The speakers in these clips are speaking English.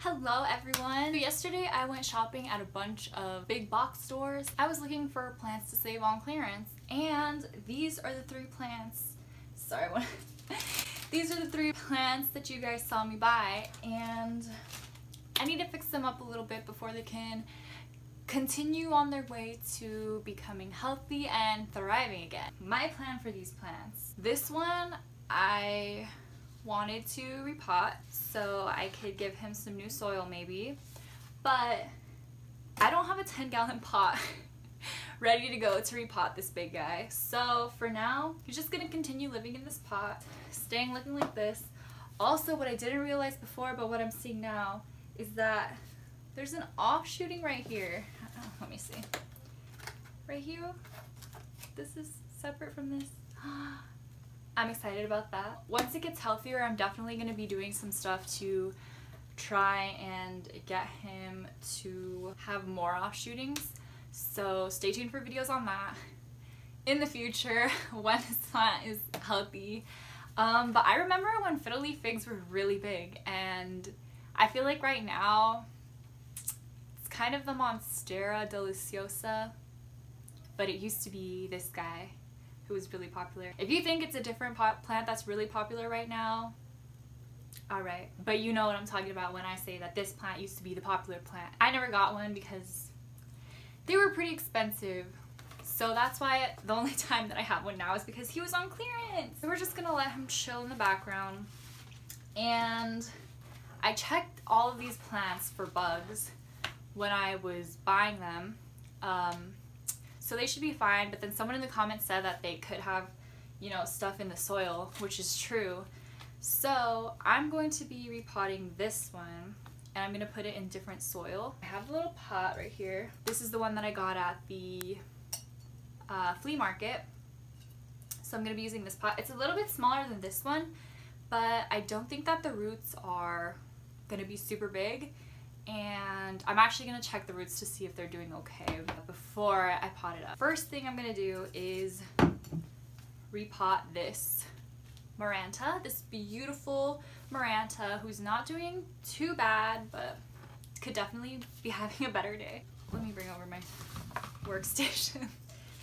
Hello everyone! So yesterday I went shopping at a bunch of big box stores. I was looking for plants to save on clearance, and these are the three plants. These are the three plants that you guys saw me buy, and I need to fix them up a little bit before they can continue on their way to becoming healthy and thriving again. My plan for these plants. This one I wanted to repot so I could give him some new soil maybe, but I don't have a 10-gallon pot ready to go to repot this big guy. So for now, he's just gonna continue living in this pot, staying looking like this. Also, what I didn't realize before, but what I'm seeing now, is that there's an offshooting right here. Let me see. Right here. This is separate from this. I'm excited about that. Once it gets healthier, I'm definitely going to be doing some stuff to try and get him to have more offshootings. So stay tuned for videos on that in the future when his plant is healthy. But I remember when fiddle leaf figs were really big, and I feel like right now it's kind of the Monstera deliciosa, but it used to be this guy who was really popular. If you think it's a different plant that's really popular right now, alright. But you know what I'm talking about when I say that this plant used to be the popular plant. I never got one because they were pretty expensive. So that's why the only time that I have one now is because he was on clearance. So we're just gonna let him chill in the background. And I checked all of these plants for bugs when I was buying them. So they should be fine, but then someone in the comments said that they could have, you know, stuff in the soil, which is true. So I'm going to be repotting this one, and I'm going to put it in different soil. I have a little pot right here. This is the one that I got at the flea market. So I'm going to be using this pot. It's a little bit smaller than this one, but I don't think that the roots are going to be super big. And I'm actually going to check the roots to see if they're doing okay before I pot it up. First thing I'm going to do is repot this maranta, this beautiful maranta who's not doing too bad, but could definitely be having a better day. Let me bring over my workstation.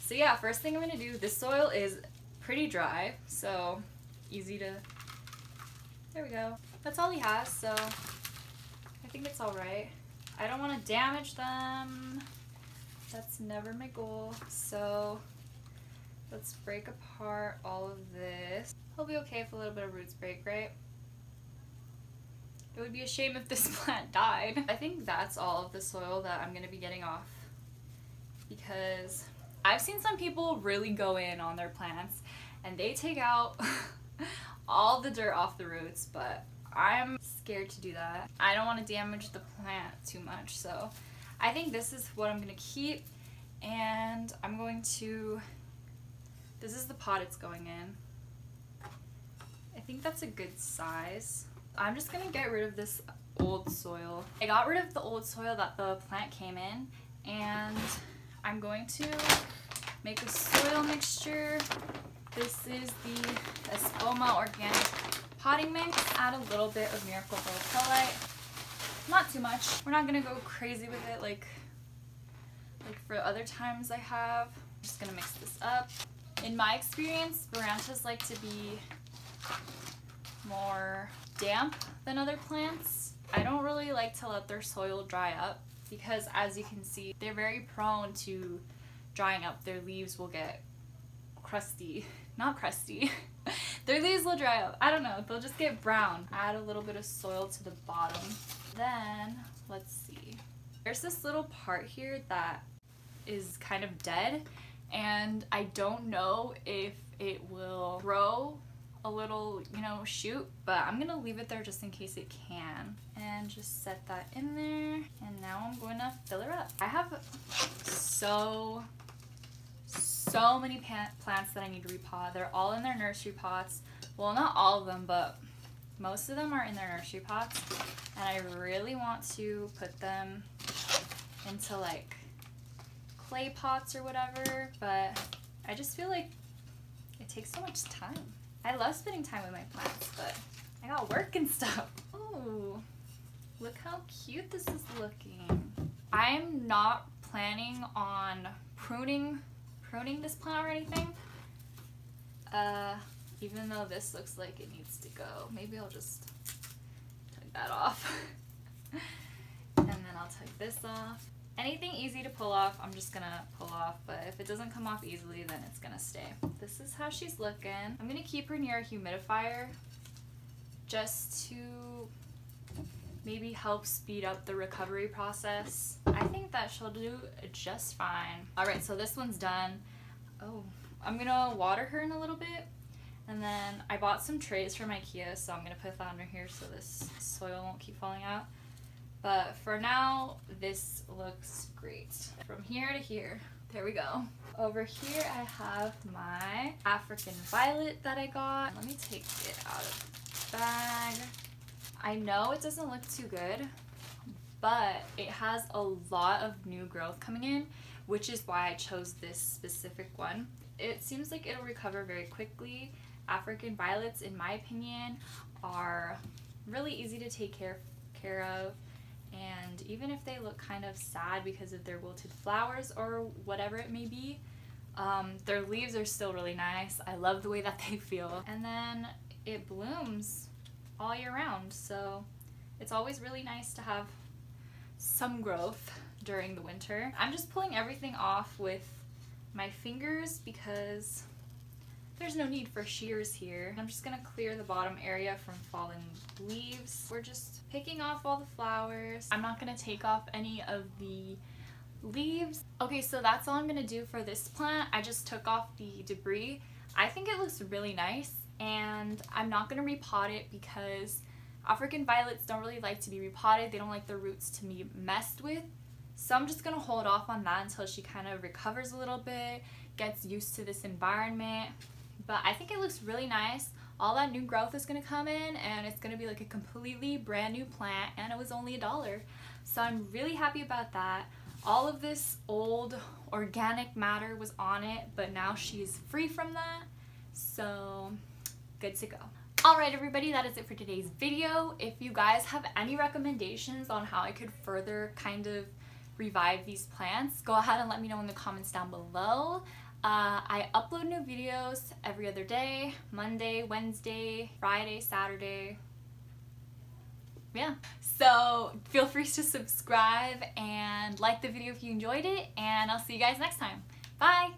So yeah, first thing I'm going to do, this soil is pretty dry, so easy to, there we go. That's all he has, so I think it's alright. I don't want to damage them. That's never my goal. So let's break apart all of this. He'll be okay if a little bit of roots break, right? It would be a shame if this plant died. I think that's all of the soil that I'm going to be getting off, because I've seen some people really go in on their plants and they take out all the dirt off the roots, but I'm scared to do that. I don't want to damage the plant too much, so I think this is what I'm going to keep, and I'm going to, this is the pot it's going in. I think that's a good size. I'm just going to get rid of this old soil. I got rid of the old soil that the plant came in, and I'm going to make a soil mixture. This is the Espoma Organic Potting Mix. Add a little bit of Miracle Grow Perlite. Not too much. We're not gonna go crazy with it like for other times I have. I'm just gonna mix this up. In my experience, marantas like to be more damp than other plants. I don't really like to let their soil dry up because, as you can see, they're very prone to drying up. Their leaves will get crusty. Not crusty. Their leaves will dry up. I don't know. They'll just get brown. Add a little bit of soil to the bottom. Then, let's see. There's this little part here that is kind of dead, and I don't know if it will grow a little, you know, shoot, but I'm gonna leave it there just in case it can. And just set that in there, and now I'm going to fill her up. I have so many plants that I need to repot. They're all in their nursery pots. Well, not all of them, but most of them are in their nursery pots, and I really want to put them into like clay pots or whatever, but I just feel like it takes so much time. I love spending time with my plants, but I got work and stuff. Ooh, Look how cute this is looking. I'm not planning on pruning this plant or anything. Even though this looks like it needs to go. Maybe I'll just tug that off. And then I'll tug this off. Anything easy to pull off, I'm just gonna pull off, but if it doesn't come off easily, then it's gonna stay. This is how she's looking. I'm gonna keep her near a humidifier just to maybe help speed up the recovery process. I think that she'll do just fine. Alright, so this one's done. Oh, I'm gonna water her in a little bit, and then I bought some trays from IKEA, so I'm gonna put that under here so this soil won't keep falling out. But for now, this looks great. From here to here, there we go. Over here I have my African violet that I got. Let me take it out of the bag. I know it doesn't look too good, but it has a lot of new growth coming in, which is why I chose this specific one. It seems like it'll recover very quickly. African violets, in my opinion, are really easy to take care of. And even if they look kind of sad because of their wilted flowers or whatever it may be, their leaves are still really nice. I love the way that they feel. And then it blooms all year round, so it's always really nice to have some growth during the winter. I'm just pulling everything off with my fingers because there's no need for shears here. I'm just gonna clear the bottom area from fallen leaves. We're just picking off all the flowers. I'm not gonna take off any of the leaves. Okay, so that's all I'm gonna do for this plant. I just took off the debris. I think it looks really nice, and I'm not gonna repot it because African violets don't really like to be repotted. They don't like their roots to be messed with. So I'm just gonna hold off on that until she kind of recovers a little bit, gets used to this environment. But I think it looks really nice. All that new growth is gonna come in, and it's gonna be like a completely brand new plant, and it was only $1. So I'm really happy about that. All of this old organic matter was on it, but now she's free from that. So good to go. Alright everybody, that is it for today's video. If you guys have any recommendations on how I could further kind of revive these plants, go ahead and let me know in the comments down below. I upload new videos every other day, Monday, Wednesday, Friday, Saturday. Yeah, so feel free to subscribe and like the video if you enjoyed it, and I'll see you guys next time. Bye!